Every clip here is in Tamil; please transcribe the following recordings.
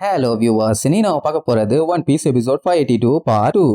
Hello viewers, இனி நாம பார்க்க போறது One Piece episode 582 part 2.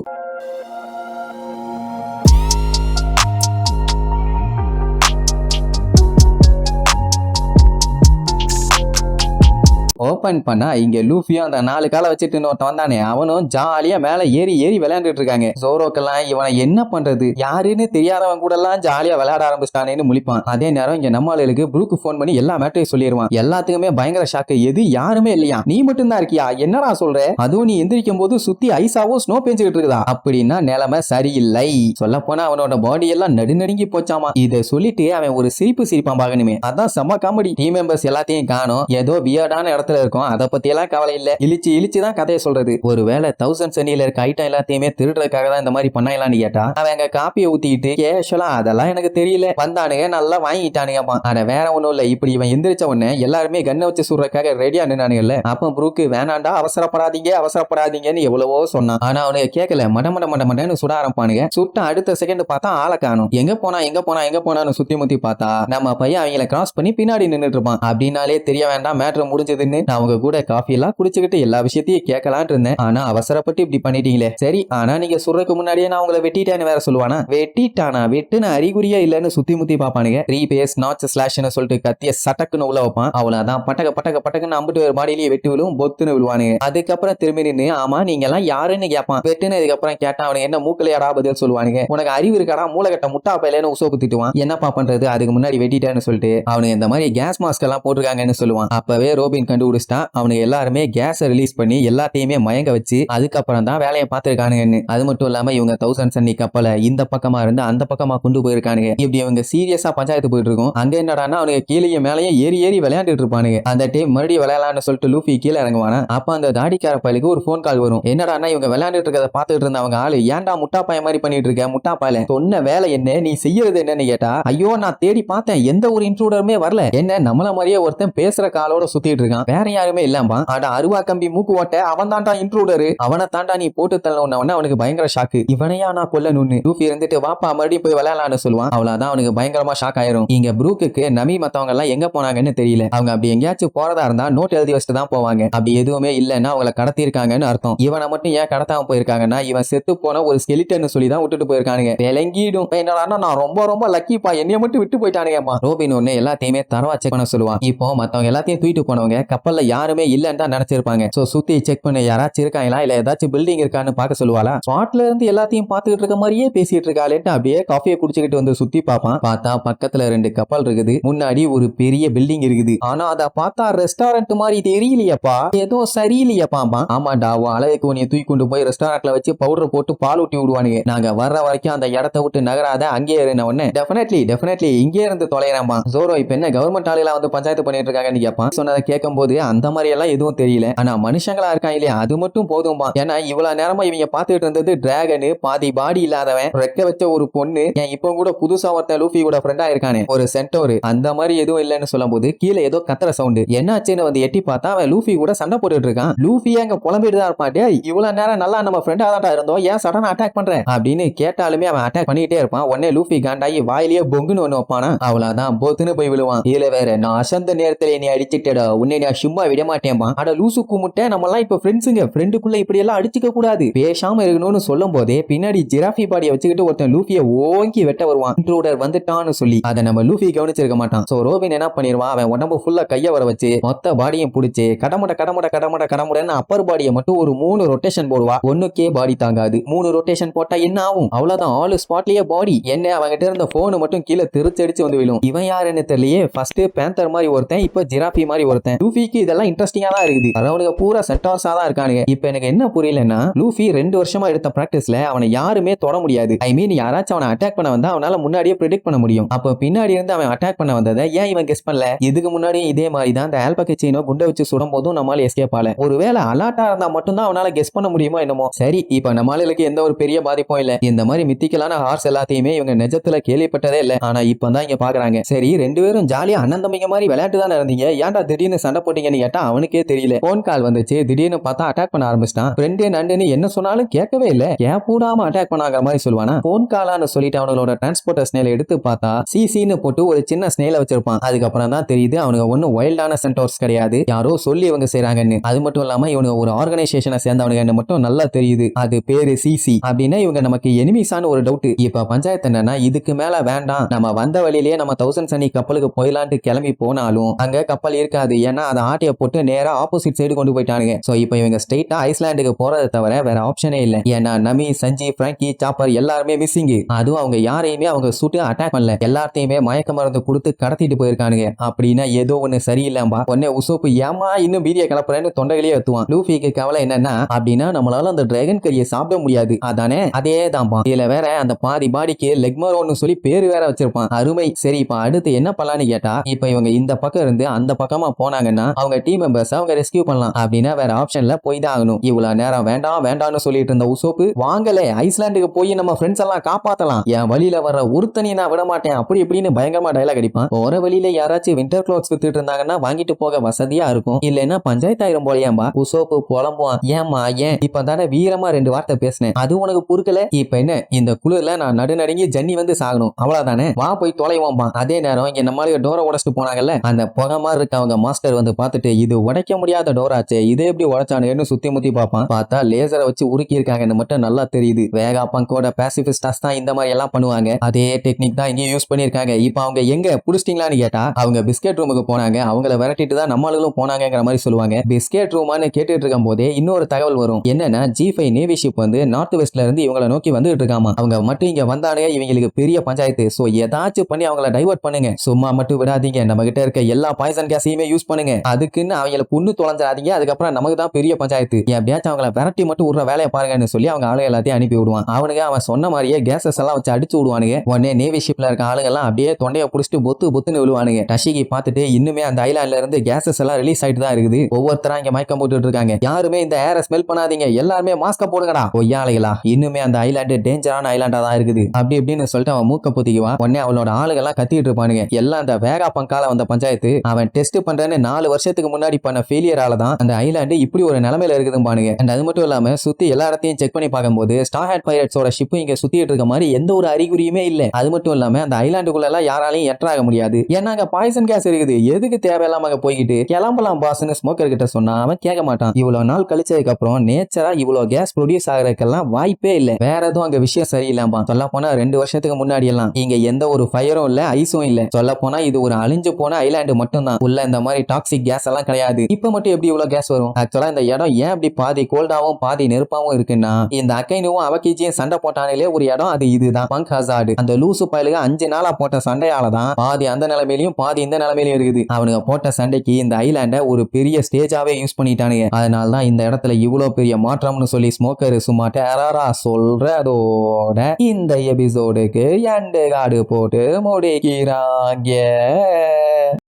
Open பண்ணா இங்க லூஃபியும் அந்த 4 காலை வச்சுட்டு ஒருத்தன் வந்தானே, அவனும் ஜாலியா மேல ஏறி விளையாண்டுட்டு இருக்காங்க. ஜோரோக்கெல்லாம் இவனை என்ன பண்றது, யாருன்னு தெரியாதவன் கூட எல்லாம் ஜாலியா விளையாட ஆரம்பிச்சிட்டானேன்னு முழிப்பான். அதே நேரம் இங்க நம்ம ஆளுக்கு ப்ரூக்கு போன் பண்ணி எல்லா மேட்டரையும் சொல்லிடுவான். எல்லாத்துக்குமே பயங்கர ஷாக்கு. எது யாருமே இல்லையா, நீ மட்டும் தான் இருக்கியா, என்னடா சொல்ற, அதுவும் நீ எந்திரிக்கும் போது சுத்தி ஐஸாவும் ஸ்னோ பெஞ்சுக்கிட்டு இருக்குதா, அப்படின்னா நிலைமை சரியில்லை. சொல்ல போனா அவனோட பாடி எல்லாம் நடுநடுங்கி போச்சாமா. இதை சொல்லிட்டு அவன் ஒரு சிரிப்பான் பாக்கணுமே, அதான் செம்ம காமெடி. டீம் மெம்பர்ஸ் எல்லாத்தையும் காணோம், ஏதோ வியர்டான இடத்துல இருக்கும், அத பத்தி எல்லாம் கவலை இல்ல, இழிச்சு தான் கதையை சொல்றது. ஒருவேளை 1000 சனியில இருக்க ஐட்டம் எல்லாத்தையுமே திருடுறதுக்காக தான் இந்த மாதிரி பண்ணலாம்னு கேட்டா, அவன் அங்க காப்பியை ஊத்திட்டு கேஷுவலா அதெல்லாம் எனக்கு தெரியல, வந்தானுங்க நல்லா வாங்கிட்டானுங்கம்மா. ஆனா வேற ஒண்ணும் இல்ல, இப்படி இவன் எந்திரிச்ச உடனே எல்லாருமே கண்ணை வச்சு சுடுறதுக்காக ரெடியா நின்னானுங்கல்ல. அப்ப ப்ரூக்கு வேணாண்டா, அவசரப்படாதீங்கன்னு எவ்வளவோ சொன்னான். ஆனா அவனுக்கு கேட்கல, மடமடன்னு சுட ஆரம்பிப்பானுங்க. சுட்ட அடுத்த செகண்ட் பார்த்தா ஆளை காணும். எங்க போனான்னு சுத்தி முத்தி பார்த்தா நம்ம பையன் அவங்களை கிராஸ் பண்ணி பின்னாடி நின்னுட்டு இருப்பான். அப்படின்னாலே தெரிய வேண்டாம் மேட்ரு முடிஞ்சதுன்னு. நான் அவங்க கூட காஃபி எல்லாம் குடிச்சுக்கிட்டு எல்லா விஷயத்தையும் கேட்கலான் இருந்தேன். ஆனா அவசரப்பட்டு இப்படி பண்ணிட்டீங்களே. சரி, ஆனா நீங்க சொல்றதுக்கு முன்னாடியே நான் உங்களை வெட்டிட்டேன்னு வேற சொல்லுவானா? வெட்டிட்டானா, வெட்டுன அறிகுறியே இல்லன்னு சுத்தி முத்தி பாப்பானுங்க. 3 பேஸ் நாட்ஸ் ஸ்லாஷ்னு சொல்லிட்டு கத்திய சட்டக்குன்னு உள்ள வைப்பான். அவ்வளவுதான், பட்டக்குன்னு அம்பிட்டு ஒரு பாடியிலேயே வெட்டி விழுவும், பொத்துன்னு விழுவானுங்க. அதுக்கப்புறம் திரும்பி நின்று ஆமா நீங்க எல்லாம் யாருன்னு கேட்பான். வெட்டுனதுக்கு அப்புறம் கேட்டா அவனுக்கு என்ன மூக்கலையாடா பதில் சொல்லுவானுங்க. உனக்கு அறிவு இருக்காடா, மூளைகட்ட முட்டா பையிலன்னு உசோப்பு திட்டுவான். என்னப்பா பண்றது, அதுக்கு முன்னாடி வெட்டிட்டேன்னு சொல்லிட்டு அவனுக்கு இந்த மாதிரி கேஸ் மாஸ்க் எல்லாம் போட்டிருக்காங்கன்னு சொல்லுவான். அப்பவே ரோபின் கண்டுபிடிச்சிட்டான் அவனுக்கு எல்லாருமே கேஸ ரிலீஸ் பண்ணி எல்லாத்தையுமே மயங்க வச்சு அதுக்கப்புறம் தான் வேலையை பார்த்திருக்கானுங்கன்னு. அது மட்டும் இல்லாம இவங்க 1000 சன்னி கப்பலை இந்த பக்கமா இருந்து அந்த பக்கமா கொண்டு போயிருக்கானுங்க. இப்படி அவங்க சீரியஸா பஞ்சாயத்து போயிட்டு இருக்கும். அங்க என்னடான்னா அவனுக்கு கீழே மேலேயும் ஏறி விளையாண்டுட்டு இருப்பானுங்க. அந்த டைம் மறுபடியும் விளையாடலாம்னு சொல்லிட்டு லூஃபி கீழே இறங்குவானா. அப்ப அந்த தாடிக்கார பையலுக்கு ஒரு போன் கால் வரும். என்னடான்னா இவங்க விளையாண்டுட்டு இருக்கதை பார்த்துட்டு இருந்த அவங்க ஆளு, ஏன்டா முட்டா பாய மாதிரி பண்ணிட்டு இருக்க, முட்டா பாயல சொன்ன வேலை என்ன, நீ செய்யறது என்னன்னு கேட்டா, ஐயோ நான் தேடி பார்த்தேன், எந்த ஒரு இன்ட்ரூடருமே வரல, என்ன நம்மள மாதிரியே ஒருத்தன் பேசுற காலோட சுத்திட்டு இருக்கான், வேற யாருமே இல்லம்பா. அட அருவா கம்பி மூக்கு ஓட்ட, அவன் தாண்டா இன்ட்ரூடரு, அவனை தாண்டா நீ போட்டு தள்ளன. அவனுக்கு பயங்கர ஷாக்கு, இவனையா நான் கொல்லணும்னு. லூஃபி இருந்துட்டு வாப்பா மறுபடியும் போய் விளையாடலாம்னு சொல்லுவான். அவ்வளவுதான், அவனுக்கு பயங்கரமா ஷாக் ஆயிரும். இங்க ப்ரூக்கு நமி மத்தவங்க எல்லாம் எங்க போனாங்கன்னு தெரியல. அவங்க அப்படி எங்கேயாச்சும் போறதா இருந்தா நோட் எழுதி வச்சுட்டு தான் போவாங்க. அப்படி எதுவுமே இல்லன்னா அவங்கள கடத்தி இருக்காங்கன்னு அர்த்தம். இவனை மட்டும் ஏன் கடத்தாம போயிருக்காங்கன்னா, இவன் செத்து போன ஒரு ஸ்கெலிட்டன் சொல்லி தான் விட்டுட்டு போயிருக்கானுங்க. விளங்கிடும், என்னடா நான் ரொம்ப லக்கிப்பா, என்னைய மட்டும் விட்டு போயிட்டானுங்கம்மா. ரோபின் ஒண்ணு எல்லாத்தையுமே தரவா செக் பண்ண சொல்லுவான். இப்போ மத்தவங்க எல்லாத்தையும் தூக்கிட்டு போனவங்க கப்பல்ல யாருமே இல்லன்னு தான் நினைச்சிருப்பாங்க. சோ சுத்தி செக் பண்ண யாராச்சும் இருக்காங்களா, இல்ல ஏதாச்சும் பில்டிங் இருக்கான்னு பார்க்க சொல்லுவாளா. ஸ்பாட்ல இருந்து எல்லாத்தையும் பார்த்துட்டு இருக்க மாதிரியே பேசிட்டு இருக்காளேன்னு அப்படியே காஃபியை குடிச்சுக்கிட்டு வந்து சுத்தி பார்ப்பான். பார்த்தா பக்கத்துல 2 கப்பல் இருக்குது, முன்னாடி ஒரு பெரிய பில்டிங் இருக்குது. ஆனா அத பார்த்தா ரெஸ்டாரண்ட் மாதிரி தெரியலையப்பா, ஏதோ சரியில்லையப்பா. ஆமாண்டா, உன் அழகுக்கு உன்னை தூக்கி கொண்டு போய் ரெஸ்டாரண்ட்ல வச்சு பவுடர் போட்டு பால் ஊட்டி விடுவானுங்க. நாங்க வர்ற வரைக்கும் அந்த இடத்த விட்டு நகராத, அங்கே இருந்த உடனே டெஃபினெட்லி இங்கே இருந்து தொலைறாமா. ஜோரோ இப்ப என்ன கவர்மெண்ட் ஆளுகளா வந்து பஞ்சாயத்து பண்ணிட்டு இருக்காங்கன்னு கேட்பான். சொன்னதை கேட்கும் போது அந்த மாதிரி எல்லாம் எதுவும் தெரியல, ஆனா மனுஷங்களா இருக்காங்க இல்லையா, அது மட்டும் போதும்பா. ஏன்னா இவ்வளவு நேரமா இவங்க பாத்துட்டு இருந்தது டிராகனு, பாதி பாடி இல்லாதவன், ரெக்க வச்ச ஒரு பொண்ணு, ஏன் இப்ப கூட புதுசா ஒருத்தன் லூஃபி கூட ஃப்ரெண்டா இருக்கானே ஒரு சென்டோர், அந்த மாதிரி எதுவும் இல்லைன்னு சொல்லும் போது கீழே ஏதோ கத்துற சவுண்ட். என்னாச்சுன்னு வந்து எட்டி பார்த்தா அவன் லூஃபி கூட சண்டை போட்டுட்டு இருக்கான். லூஃபி அங்க புலம்பிட்டு தான் இருப்பான். டேய் இவ்வளவு நேரம் நல்லா நம்ம ஃப்ரெண்டா தான் இருந்தோம், ஏன் சடனா அட்டாக் பண்ற அப்படின்னு கேட்டாலுமே அவன் அட்டாக் பண்ணிட்டே இருப்பான். உடனே லூஃபி காண்டாயி வாயிலேயே பொங்குன்னு ஒண்ணு வைப்பானா. அவ்வளவுதான், போத்துன்னு போய் விழுவான். இதுல வேற நான் அசந்த நேரத்துல நீ அடிச்சுட்டடா, உன்னை நான் சும்மா விட மாட்டேன்பா. அட லூசு குமுட்டை, நம்ம எல்லாம் இப்ப ஃப்ரெண்ட்ஸுங்க, ஃப்ரெண்டுக்குள்ள இப்படி எல்லாம் அடிச்சுக்க கூடாது, பேசாம இருக்கணும்னு சொல்லும் போதே பின்னாடி ஜிராஃபி பாடியை வச்சுக்கிட்டு ஒருத்தன் லூஃபியை ஓங்கி வெட்ட வருவான். இன்ட்ரூடர் வந்துட்டான்னு சொல்லி அதை நம்ம லூஃபி கவனிச்சிருக்க மாட்டான். சோ ரோபின் என்ன பண்ணிடுவான், அவன் உடம்பு ஃபுல்லா கைய வர வச்சு மொத்த பாடியும் பிடிச்சு கடமுடன்னு அப்பர் பாடியை மட்டும் ஒரு 3 ரொட்டேஷன் போடுவா. ஒண்ணுக்கே பாடி தாங்காது, 3 ரொட்டேஷன் போட்டா என்ன ஆகும், அவ்வளவுதான், ஆல் ஸ்பாட்லயே பாடி. என்ன அவங்கிட்ட இருந்த போன் மட்டும் கீழே திருச்சடிச்சு வந்து விழும். இவன் யாருன்னு தெரியலையே, ஃபர்ஸ்ட் பேந்தர் மாதிரி ஒருத்தன், இப்ப ஜிராஃபி மாதிரி ஒருத்தன். லூஃபிக்கு இதெல்லாம் இன்ட்ரெஸ்டிங்கா தான் இருக்குது, அவனுக்கு பூரா சென்டார்ஸா தான் இருக்கானுங்க. இப்ப எனக்கு என்ன புரியலன்னா, லூஃபி 2 வருஷமா எடுத்த பிராக்டிஸ்ல அவனை யாருமே தொட முடியாது. ஐ மீன் யாராச்சும் அவனை அட்டாக் பண்ண வந்தா அவனால முன்னாடியே ப்ரெடிக்ட் பண்ண முடியும். அப்ப பின்னாடி இருந்து அவன் அட்டாக் பண்ண வந்ததை ஏன் இவன் கெஸ் பண்ணல? இதுக்கு முன்னாடியும் இதே மாதிரி தான் அந்த ஆல்பகச்சீனோ குண்டை வச்சு சுடும் போதும் நம்மளால எஸ்கேப் ஆகல. ஒருவேளை அலர்ட்டா இருந்தா மட்டும் தான் அவனால கெஸ் பண்ண முடியுமோ என்னமோ. சரி, இப்ப நம்மளுக்கு எந்த ஒரு பெரிய பாதிப்பும் இல்ல. இந்த மாதிரி மித்திக்கலான ஹார்ஸ் எல்லாத்தையுமே இவங்க நிஜத்துல கேள்விப்பட்டதே இல்ல. ஆனா இப்பதான் இங்க பாக்குறாங்க. சரி 2 பேரும் ஜாலியா அண்ணன் தம்பிங்க மாதிரி விளையாட்டு தானே இருந்தீங்க, ஏன்டா திடீர்னு சண்டை போட்டீங்க பண்ணீங்கன்னு கேட்டா அவனுக்கே தெரியல. போன் கால் வந்துச்சு, திடீர்னு பார்த்தா அட்டாக் பண்ண ஆரம்பிச்சிட்டான். ஃப்ரெண்டு நண்டுன்னு என்ன சொன்னாலும் கேட்கவே இல்ல. கேப்பூடாம அட்டாக் பண்ணாங்கிற மாதிரி சொல்லுவானா. போன் காலான்னு சொல்லிட்டு அவனோட டிரான்ஸ்போர்ட்டர் ஸ்னேல எடுத்து பார்த்தா சிசின்னு போட்டு ஒரு சின்ன ஸ்னேல வச்சிருப்பான். அதுக்கப்புறம் தான் தெரியுது அவனுங்க ஒன்னும் வைல்டான சென்டோர்ஸ் கிடையாது, யாரோ சொல்லி இவங்க செய்றாங்கன்னு. அது மட்டும் இல்லாம இவனுங்க ஒரு ஆர்கனைசேஷனை சேர்ந்தவனுங்க மட்டும் நல்லா தெரியுது. அது பேரு சிசி அப்படின்னா இவங்க நமக்கு எனிமிஸான ஒரு டவுட். இப்ப பஞ்சாயத்து என்னன்னா, இதுக்கு மேல வேண்டாம், நம்ம வந்த வழியிலேயே நம்ம 1000 சனி கப்பலுக்கு போயிலான்ட்டு கிளம்பி போனாலும் அங்க கப்பல் இருக்காது. ஏன்னா அதை ஆட்டிய போட்டு நேரா ஆப்போசிட் சைடு கொண்டு போயிட்டானுங்க. சோ இப்போ இவங்க ஸ்ட்ரெயிட்டா ஐஸ்லாண்டுக்கு போறதை தவிர வேற ஆப்ஷனே இல்ல. ஏன்னா நமி, சஞ்சி, பிராங்கி, சாப்பர் எல்லாருமே மிஸ்ஸிங். அதுவும் அவங்க யாரையுமே அவங்க சுட்டு அட்டாக் பண்ணல, எல்லாத்தையுமே மயக்க மருந்து கொடுத்து கடத்திட்டு போயிருக்கானுங்க. அப்படின்னா ஏதோ ஒண்ணு சரியில்லாம்பா. உடனே உசோப்பு ஏமா இன்னும் பீதியை கிளப்புறேன்னு தொண்டையிலேயே எத்துவான். லூஃபிக்கு கவலை என்னன்னா, அப்படின்னா நம்மளால அந்த டிராகன் கரியை சாப்பிட முடியாது அதானே. அதே தான்பா. இதுல வேற அந்த பாதி பாடிக்கு லெக்மரோன்னு சொல்லி பேரு வேற வச்சிருப்பான். அருமை. சரி இப்ப அடுத்து என்ன பண்ணலான்னு கேட்டா, இப்ப இவங்க இந்த பக்கம் இருந்து அந்த பக்கமா போனாங்கன்னா அவங்க டீம் மெம்பர்ஸ் அவங்க ரெஸ்கியூ பண்ணலாம். அப்படின்னா வேற ஆப்ஷன்ல போய் தான் ஆகணும். இவ்வளவு நேரம் வேண்டாம் வேண்டாம்னு சொல்லிட்டு இருந்த உசோப்பு, வாங்கலே ஐஸ்லாண்டுக்கு போய் நம்ம ஃப்ரெண்ட்ஸ் எல்லாம் காப்பாத்தலாம், என் வழியில வர ஒருத்தனையும் நான் விட மாட்டேன் அப்படி இப்படின்னு பயங்கரமா டயலாக் அடிப்பான். போற வழியில யாராச்சும் விண்டர் க்ளோத்ஸ் வித்துட்டு இருந்தாங்கன்னா வாங்கிட்டு போக வசதியா இருக்கும், இல்லைன்னா பஞ்சாயத்தாயிரம் போலையாம்பா. உசோப்பு புலம்புவான். ஏமா ஏன் இப்பதானே வீரமா 2 வார்த்தை பேசினேன், அது உனக்கு பொறுக்கல? இப்ப என்ன இந்த குளிர்ல நான் நடுநடுங்கி ஜன்னி வந்து சாகணும் அவ்வளவுதானே, வா போய் தொலைவாம்பா. அதே நேரம் இங்க நம்மளுக்கு டோரை உடைச்சிட்டு போனாங்கல்ல, அந்த புகை மாதிரி இருக்க அவங்க மாஸ்டர் வந்து பார்த்துட்டு, இது உடைக்க முடியாத டோராச்சே, இது எப்படி உடைச்சானுன்னு சுத்தி முத்தி பார்ப்பான். பார்த்தா லேசரை வச்சு உருக்கி இருக்காங்கன்னு மட்டும் நல்லா தெரியுது. வேகா பங்கோட பேசிபிஸ்டாஸ் தான் இந்த மாதிரி எல்லாம் பண்ணுவாங்க. அதே டெக்னிக் தான் இங்கேயும் யூஸ் பண்ணிருக்காங்க. இப்ப அவங்க எங்க புடிச்சிட்டீங்களான்னு கேட்டா அவங்க பிஸ்கெட் ரூமுக்கு போனாங்க, அவங்கள விரட்டிட்டு தான் நம்மளும் போனாங்கிற மாதிரி சொல்லுவாங்க. பிஸ்கெட் ரூமான்னு கேட்டுட்டு இருக்கும் போதே இன்னொரு தகவல் வரும். என்னன்னா G5 நேவி ஷிப் வந்து நார்த் வெஸ்ட்ல இருந்து இவங்களை நோக்கி வந்துட்டு இருக்காமா. அவங்க மட்டும் இங்க வந்தானே இவங்களுக்கு பெரிய பஞ்சாயத்து. சோ ஏதாச்சும் பண்ணி அவங்கள டைவர்ட் பண்ணுங்க, சும்மா மட்டும் விடாதீங்க, நம்ம கிட்ட இருக்க எல்லா பாய்சன் கேஸையுமே யூஸ் பண்ணுங்க, அதுக்குன்னு அவங்களை புண்ணு தொலைஞ்சாதீங்க, அதுக்கப்புறம் நமக்கு தான் பெரிய பஞ்சாயத்து, எப்படியாச்சும் அவங்கள விரட்டி மட்டும் விடுற வேலையை பாருங்கன்னு சொல்லி அவங்க ஆளு எல்லாத்தையும் அனுப்பி விடுவான். அவனுங்க அவன் சொன்ன மாதிரியே கேசஸ் எல்லாம் வச்சு அடிச்சு விடுவானுங்க. உடனே நேவி ஷிப்ல இருக்க ஆளுங்க எல்லாம் அப்படியே தொண்டையை புடிச்சிட்டு பொத்து பொத்துன்னு விழுவானுங்க. டஷிகி பார்த்துட்டு இன்னுமே அந்த ஐலாண்ட்ல இருந்து கேசஸ் எல்லாம் ரிலீஸ் ஆயிட்டு தான் இருக்குது. ஒவ்வொருத்தரா இங்க மயக்கம் போட்டுட்டு இருக்காங்க. யாருமே இந்த ஏரை ஸ்மெல் பண்ணாதீங்க, எல்லாருமே மாஸ்க போடுங்கடா. பொய்யாளைகளா, இன்னுமே அந்த ஐலாண்டு டேஞ்சரான ஐலாண்டா தான் இருக்குது அப்படி இப்படின்னு சொல்லிட்டு அவன் மூக்க பொத்திக்குவான். உடனே அவளோட ஆளுங்க எல்லாம் கத்திட்டு இருப்பானுங்க. எல்லாம் அந்த வேகா பங்கால வந்த பஞ்சாயத்து அவன் டெஸ்ட் பண்றேன்னு 4 வருஷத்துக்கு முன்னாடி பண்ண ஃபெயிலியரால தான் அந்த ஐலாண்டு இப்படி ஒரு நிலைமையில இருக்குதும்பானுங்க. அண்ட் அது மட்டும் இல்லாம சுத்தி எல்லா இடத்தையும் செக் பண்ணி பார்க்கும்போது ஸ்டார் ஹேட் பைரட்ஸோட ஷிப் இங்க சுத்திட்டு இருக்க மாதிரி எந்த ஒரு அறிகுறியுமே இல்ல. அது மட்டும் இல்லாம அந்த ஐலாண்டுக்குள்ள எல்லாம் யாராலையும் என்டர் ஆக முடியாது. ஏன்னா அங்க பாய்சன் கேஸ் இருக்குது, எதுக்கு தேவையில்லாம அங்க போய்கிட்டு கிளம்பலாம் பாஸ்ன்னு ஸ்மோக்கர் கிட்ட சொன்னா அவன் கேட்க மாட்டான். இவ்வளவு நாள் கழிச்சதுக்கு அப்புறம் நேச்சரா இவ்வளவு கேஸ் ப்ரொடியூஸ் ஆகிறதுக்கெல்லாம் வாய்ப்பே இல்ல. வேற எதுவும் அங்க விஷயம் சரியில்லாம. சொல்ல போனா 2 வருஷத்துக்கு முன்னாடி எல்லாம் இங்க எந்த ஒரு ஃபயரும் இல்ல, ஐஸும் இல்ல. சொல்ல போனா இது ஒரு அழிஞ்சு போன ஐலாண்டு மட்டும் தான், உள்ள இந்த மாதிரி டாக்ஸிக் கேஸ் எல்லாம் கிடையாது. இப்ப மட்டும் எப்படி இவ்வளவு கேஸ் வரும்? ஆக்சுவலா இந்த இடம் ஏன் அப்படி பாதி கோல்டாவும் பாதி நெருப்பாவும் இருக்குன்னா, இந்த அக்கைனுவும் அவகிஜியும் சண்டை போட்டானே ஒரு இடம், அது இதுதான் பங்க் ஹசார்டு. அந்த லூசு பயலுக 5 நாளா போட்ட சண்டையால தான் பாதி அந்த நிலைமையிலும் பாதி இந்த நிலைமையிலும் இருக்குது. அவனுங்க போட்ட சண்டைக்கு இந்த ஐலாண்ட ஒரு பெரிய ஸ்டேஜாவே யூஸ் பண்ணிட்டானுங்க. அதனால தான் இந்த இடத்துல இவ்வளவு பெரிய மாற்றம்னு சொல்லி ஸ்மோக்கர் சும்மா டெரரா சொல்றதோட இந்த எபிசோடுக்கு எண்டு கார்டு போட்டு முடிக்கிறாங்க.